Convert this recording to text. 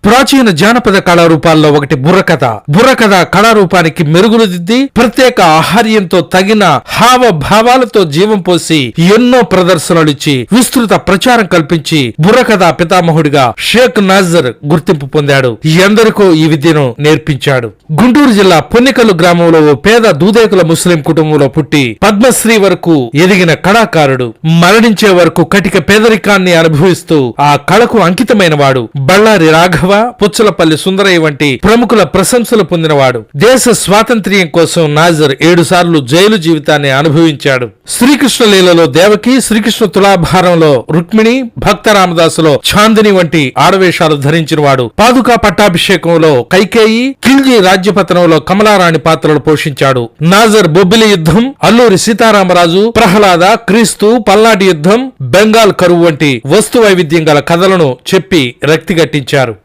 ప్రాచీన జానపద కళారూపాల్లో ఒకటి బుర్రకథ. బుర్రకథ కళారూపానికి మెరుగులు దిద్ది ప్రత్యేక ఆహార్యంతో తగిన హావభావాలతో జీవం పోసి ఎన్నో ప్రదర్శనలిచ్చి విస్తృత ప్రచారం కల్పించి బుర్రకథ పితామహుడిగా షేక్ నాజర్ గుర్తింపు పొందాడు. ఎందరికో ఈ విద్యను నేర్పించాడు. గుంటూరు జిల్లా పొన్నికల్లు గ్రామంలో ఓ పేద దూదేకుల ముస్లిం కుటుంబంలో పుట్టి పద్మశ్రీ వరకు ఎదిగిన కళాకారుడు. మరణించే వరకు కటిక పేదరికాన్ని అనుభవిస్తూ ఆ కళకు అంకితమైన వాడు. బళ్ళారి రాఘవ, పుచ్చలపల్లి సుందరయ్య వంటి ప్రముఖుల ప్రశంసలు పొందినవాడు. దేశ స్వాతంత్ర్యం కోసం నాజర్ 7 సార్లు జైలు జీవితాన్ని అనుభవించాడు. శ్రీకృష్ణ లీలలో దేవకి, శ్రీకృష్ణ తులాభారంలో రుక్మిణి, భక్త రామదాసులో చాందిని వంటి ఆడవేషాలు ధరించిన వాడు. పాదుకా పట్టాభిషేకంలో కైకేయి, ఖిల్జీ రాజ్యపతనంలో కమలారాణి పాత్రలు పోషించాడు. నాజర్ బొబ్బిలి యుద్ధం, అల్లూరి సీతారామరాజు, ప్రహ్లాద, క్రీస్తు, పల్నాటి యుద్ధం, బెంగాల్ కరువు వంటి వస్తు వైవిధ్యం గల కథలను చెప్పి రక్తిగట్టించారు.